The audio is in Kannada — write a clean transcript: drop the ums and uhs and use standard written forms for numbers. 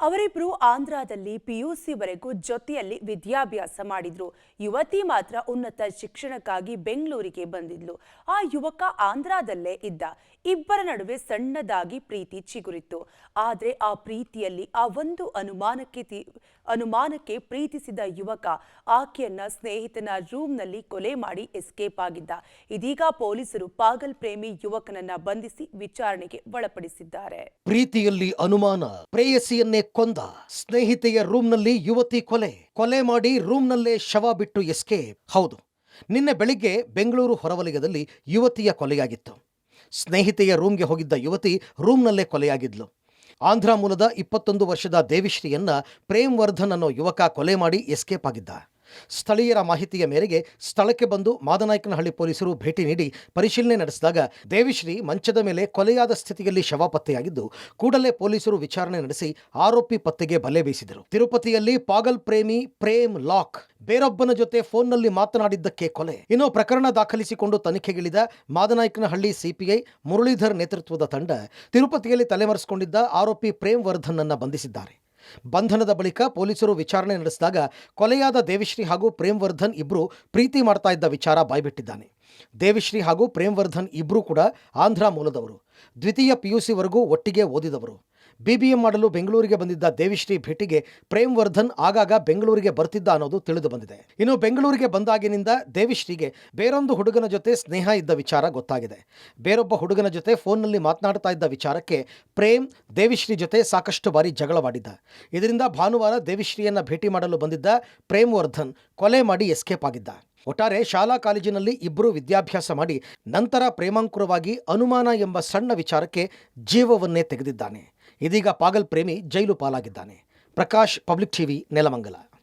ಅವರಿಬ್ರು ಆಂಧ್ರದಲ್ಲಿ ಪಿಯುಸಿವರೆಗೂ ಜೊತೆಯಲ್ಲಿ ವಿದ್ಯಾಭ್ಯಾಸ ಮಾಡಿದ್ರು. ಯುವತಿ ಮಾತ್ರ ಉನ್ನತ ಶಿಕ್ಷಣಕ್ಕಾಗಿ ಬೆಂಗಳೂರಿಗೆ ಬಂದಿದ್ಲು. ಆ ಯುವಕ ಆಂಧ್ರದಲ್ಲೇ ಇದ್ದ. ಇಬ್ಬರ ನಡುವೆ ಸಣ್ಣದಾಗಿ ಪ್ರೀತಿ ಚಿಗುರಿತ್ತು. ಆದ್ರೆ ಆ ಪ್ರೀತಿಯಲ್ಲಿ ಆ ಒಂದು ಅನುಮಾನಕ್ಕೆ ಪ್ರೀತಿಸಿದ ಯುವಕ ಆಕೆಯನ್ನ ಸ್ನೇಹಿತನ ರೂಮ್ನಲ್ಲಿ ಕೊಲೆ ಮಾಡಿ ಎಸ್ಕೇಪ್ ಆಗಿದ್ದ. ಇದೀಗ ಪೊಲೀಸರು ಪಾಗಲ್ ಪ್ರೇಮಿ ಯುವಕನನ್ನ ಬಂಧಿಸಿ ವಿಚಾರಣೆಗೆ ಒಳಪಡಿಸಿದ್ದಾರೆ. ಪ್ರೀತಿಯಲ್ಲಿ ಅನುಮಾನ, ಪ್ರೇಯಸಿಯನ್ನೇ ಕೊಂದ, ಸ್ನೇಹಿತೆಯ ರೂಮ್ನಲ್ಲಿ ಯುವತಿ ಕೊಲೆ ಮಾಡಿ ರೂಮ್ನಲ್ಲೇ ಶವ ಬಿಟ್ಟು ಎಸ್ಕೇಪ್. ಹೌದು, ನಿನ್ನೆ ಬೆಳಿಗ್ಗೆ ಬೆಂಗಳೂರು ಹೊರವಲಯದಲ್ಲಿ ಯುವತಿಯ ಕೊಲೆಯಾಗಿತ್ತು. ಸ್ನೇಹಿತೆಯ ರೂಮ್ಗೆ ಹೋಗಿದ್ದ ಯುವತಿ ರೂಮ್ನಲ್ಲೇ ಕೊಲೆಯಾಗಿದ್ಲು. ಆಂಧ್ರ ಮೂಲದ 21 ವರ್ಷದ ದೇವಿಶ್ರೀಯನ್ನ ಪ್ರೇಮ್ ವರ್ಧನ್ ಅನ್ನೋ ಯುವಕ ಕೊಲೆ ಮಾಡಿ ಎಸ್ಕೇಪ್ ಆಗಿದ್ದ. ಸ್ಥಳೀಯರ ಮಾಹಿತಿಯ ಮೇರೆಗೆ ಸ್ಥಳಕ್ಕೆ ಬಂದು ಮಾದನಾಯಕನಹಳ್ಳಿ ಪೊಲೀಸರು ಭೇಟಿ ನೀಡಿ ಪರಿಶೀಲನೆ ನಡೆಸಿದಾಗ ದೇವಿಶ್ರೀ ಮಂಚದ ಮೇಲೆ ಕೊಲೆಯಾದ ಸ್ಥಿತಿಯಲ್ಲಿ ಶವ ಪತ್ತೆಯಾಗಿದ್ದು, ಕೂಡಲೇ ಪೊಲೀಸರು ವಿಚಾರಣೆ ನಡೆಸಿ ಆರೋಪಿ ಪತ್ತೆಗೆ ಬಲೆ ಬೀಸಿದರು. ತಿರುಪತಿಯಲ್ಲಿ ಪಾಗಲ್ ಪ್ರೇಮಿ ಪ್ರೇಮ್ ಲಾಕ್ ಬೇರೊಬ್ಬನ ಜೊತೆ ಫೋನ್ನಲ್ಲಿ ಮಾತನಾಡಿದ್ದಕ್ಕೆ ಕೊಲೆ. ಇನ್ನು ಪ್ರಕರಣ ದಾಖಲಿಸಿಕೊಂಡು ತನಿಖೆಗಿಳಿದ ಮಾದನಾಯಕನಹಳ್ಳಿ ಸಿಪಿಐ ಮುರಳೀಧರ್ ನೇತೃತ್ವದ ತಂಡ ತಿರುಪತಿಯಲ್ಲಿ ತಲೆಮರೆಸಿಕೊಂಡಿದ್ದ ಆರೋಪಿ ಪ್ರೇಮ್ ವರ್ಧನ್ ಅನ್ನ ಬಂಧಿಸಿದ್ದಾರೆ. ಬಂಧನದ ಬಳಿಕ ಪೊಲೀಸರು ವಿಚಾರಣೆ ನಡೆಸಿದಾಗ ಕೊಲೆಯಾದ ದೇವಿಶ್ರೀ ಹಾಗೂ ಪ್ರೇಮ್ ವರ್ಧನ್ ಇಬ್ಬರು ಪ್ರೀತಿ ಮಾಡ್ತಾ ಇದ್ದ ವಿಚಾರ ಬಾಯ್ಬಿಟ್ಟಿದ್ದಾನೆ. ದೇವಿಶ್ರೀ ಹಾಗೂ ಪ್ರೇಮ್ ವರ್ಧನ್ ಇಬ್ಬರೂ ಕೂಡ ಆಂಧ್ರ ಮೂಲದವರು. ದ್ವಿತೀಯ ಪಿಯುಸಿವರೆಗೂ ಒಟ್ಟಿಗೆ ಓದಿದವರು. BBM ಮಾಡಲು ಬೆಂಗಳೂರಿಗೆ ಬಂದಿದ್ದ ದೇವಿಶ್ರೀ ಭೇಟಿಗೆ ಪ್ರೇಮ್ ವರ್ಧನ್ ಆಗಾಗ ಬೆಂಗಳೂರಿಗೆ ಬರ್ತಿದ್ದ ಅನ್ನೋದು ತಿಳಿದು ಬಂದಿದೆ. ಇನ್ನು ಬೆಂಗಳೂರಿಗೆ ಬಂದಾಗಿನಿಂದ ದೇವಿಶ್ರೀಗೆ ಬೇರೊಂದು ಹುಡುಗನ ಜೊತೆ ಸ್ನೇಹ ಇದ್ದ ವಿಚಾರ ಗೊತ್ತಾಗಿದೆ. ಬೇರೊಬ್ಬ ಹುಡುಗನ ಜೊತೆ ಫೋನ್ನಲ್ಲಿ ಮಾತನಾಡ್ತಾ ಇದ್ದ ವಿಚಾರಕ್ಕೆ ಪ್ರೇಮ್ ದೇವಿಶ್ರೀ ಜೊತೆ ಸಾಕಷ್ಟು ಬಾರಿ ಜಗಳವಾಡಿದ್ದ. ಇದರಿಂದ ಭಾನುವಾರ ದೇವಿಶ್ರೀಯನ್ನ ಭೇಟಿ ಮಾಡಲು ಬಂದಿದ್ದ ಪ್ರೇಮ್ ವರ್ಧನ್ ಕೊಲೆ ಮಾಡಿ ಎಸ್ಕೇಪ್ ಆಗಿದ್ದ. ಒಟ್ಟಾರೆ ಶಾಲಾ ಕಾಲೇಜಿನಲ್ಲಿ ಇಬ್ಬರು ವಿದ್ಯಾಭ್ಯಾಸ ಮಾಡಿ ನಂತರ ಪ್ರೇಮಾಂಕುರವಾಗಿ ಅನುಮಾನ ಎಂಬ ಸಣ್ಣ ವಿಚಾರಕ್ಕೆ ಜೀವವನ್ನೇ ತೆಗೆದಿದ್ದಾನೆ. ಇದೀಗ ಪಾಗಲ್ ಪ್ರೇಮಿ ಜೈಲು ಪಾಲಾಗಿದ್ದಾನೆ. Prakash, public TV, Nelamangala.